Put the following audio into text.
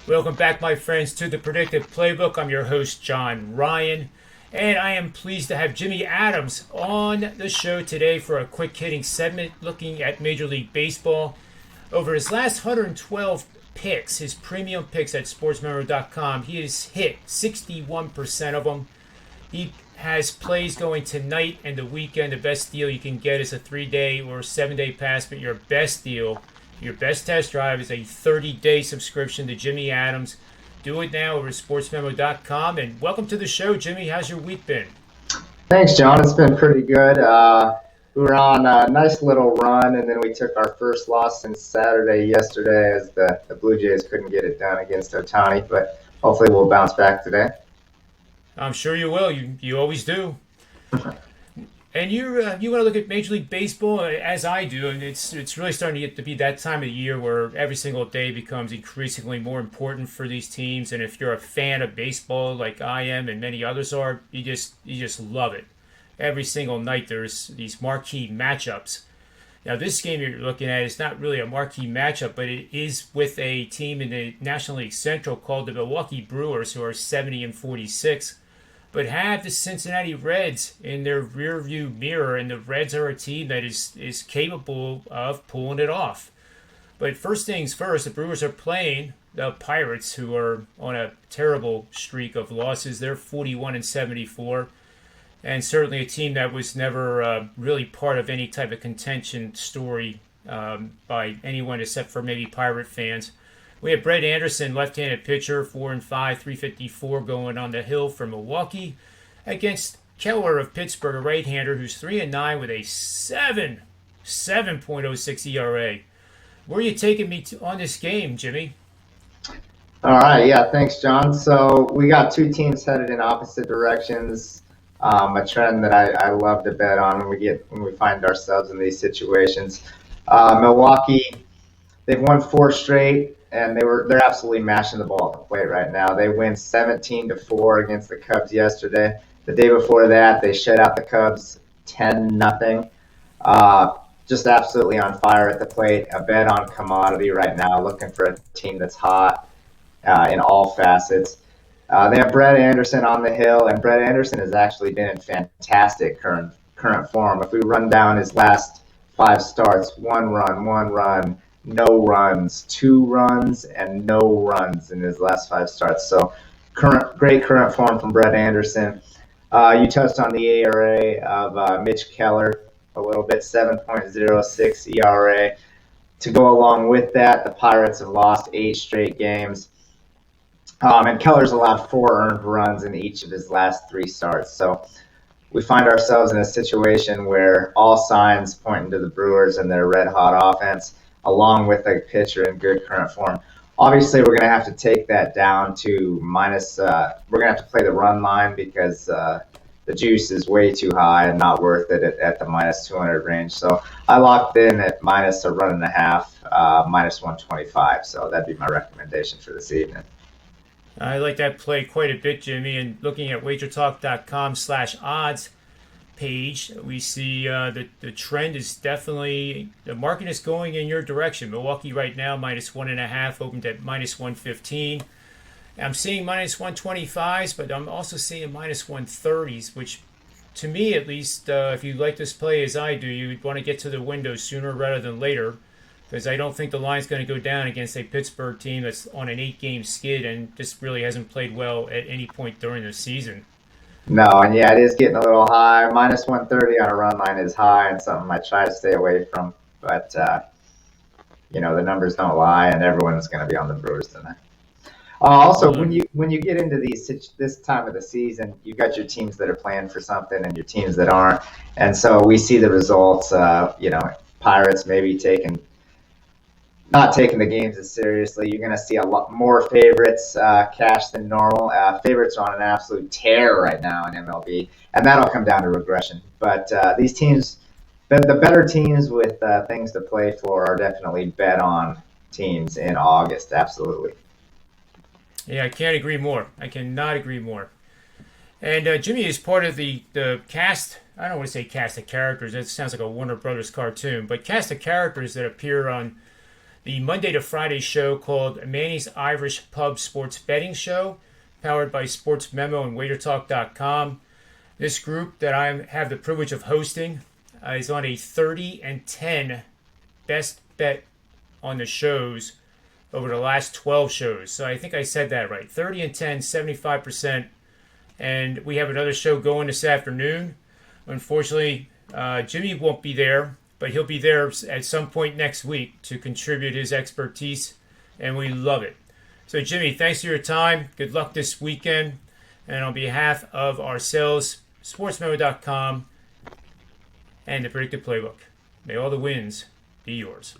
Welcome back, my friends, to the Predictive Playbook. I'm your host, John Ryan, and I am pleased to have Jimmy Adams on the show today for a quick hitting segment looking at Major League Baseball. Over his last 112 picks, his premium picks at Sportsmemo.com, he has hit 61% of them. He has plays going tonight and the weekend. The best deal you can get is a 3-day or 7-day pass, but your best deal, your best test drive, is a 30-day subscription to Jimmy Adams. Do it now over at sportsmemo.com. And welcome to the show, Jimmy. How's your week been? Thanks, John. It's been pretty good. We were on a nice little run, and then we took our first loss since Saturday yesterday as the Blue Jays couldn't get it done against Ohtani, but hopefully we'll bounce back today. I'm sure you will. You always do. And you want to look at Major League Baseball as I do, and it's really starting to get to be that time of the year where every single day becomes increasingly more important for these teams. And if you're a fan of baseball like I am and many others are, you just love it. Every single night there's these marquee matchups. Now this game you're looking at is not really a marquee matchup, but it is with a team in the National League Central called the Milwaukee Brewers, who are 70-46. But have the Cincinnati Reds in their rearview mirror, and the Reds are a team that is capable of pulling it off. But first things first, the Brewers are playing the Pirates, who are on a terrible streak of losses. They're 41-74, and certainly a team that was never really part of any type of contention story by anyone except for maybe Pirate fans. We have Brett Anderson, left-handed pitcher, 4-5, 354 going on the hill for Milwaukee against Keller of Pittsburgh, a right-hander who's 3-9 with a 7.06 ERA. Where are you taking me on this game, Jimmy? All right, yeah, thanks, John. So we got two teams headed in opposite directions. A trend that I love to bet on when we find ourselves in these situations. Milwaukee, they've won 4 straight. And they're absolutely mashing the ball at the plate right now. They win 17-4 against the Cubs yesterday. The day before that, they shut out the Cubs 10-0. Just absolutely on fire at the plate. A bet on commodity right now, looking for a team that's hot in all facets. They have Brett Anderson on the hill, and Brett Anderson has actually been in fantastic current form. If we run down his last 5 starts, 1 run, no runs, 2 runs, and no runs in his last 5 starts. So great current form from Brett Anderson. You touched on the ERA of Mitch Keller a little bit, 7.06 ERA. To go along with that, the Pirates have lost 8 straight games. And Keller's allowed 4 earned runs in each of his last 3 starts. So we find ourselves in a situation where all signs pointing to the Brewers and their red-hot offense, along with a pitcher in good current form. Obviously, we're going to have to take that down to minus. We're going to have to play the run line because the juice is way too high and not worth it at the minus 200 range. So I locked in at minus a run and a half, minus 125. So that'd be my recommendation for this evening. I like that play quite a bit, Jimmy. And looking at wagertalk.com/odds page, we see the trend is definitely, the market is going in your direction. Milwaukee right now minus 1.5, opened at minus 115. I'm seeing minus 125s, but I'm also seeing minus 130s, which to me at least, if you like this play as I do, you want to get to the window sooner rather than later, because I don't think the line's going to go down against a Pittsburgh team that's on an 8-game skid and just really hasn't played well at any point during the season. No, and yeah, it is getting a little high. Minus 130 on a run line is high and something I try to stay away from. But, the numbers don't lie, and everyone's going to be on the Brewers tonight. Also, when you get into this time of the season, you've got your teams that are playing for something and your teams that aren't. And so we see the results, Pirates maybe not taking the games as seriously. You're going to see a lot more favorites cash than normal. Favorites are on an absolute tear right now in MLB, and that'll come down to regression. But these teams, the better teams with things to play for, are definitely bet on teams in August. Absolutely. Yeah, I can't agree more. I cannot agree more. And Jimmy is part of the cast. I don't want to say cast of characters. It sounds like a Warner Brothers cartoon, but cast of characters that appear on the Monday to Friday show called Manny's Irish Pub Sports Betting Show, powered by Sportsmemo and WaiterTalk.com. This group that I have the privilege of hosting is on a 30-10 best bet on the shows over the last 12 shows. So I think I said that right. 30-10, 75%. And we have another show going this afternoon. Unfortunately, Jimmy won't be there, but he'll be there at some point next week to contribute his expertise, and we love it. So, Jimmy, thanks for your time. Good luck this weekend. And on behalf of ourselves, Sportsmemo.com, and the Predictive Playbook, may all the wins be yours.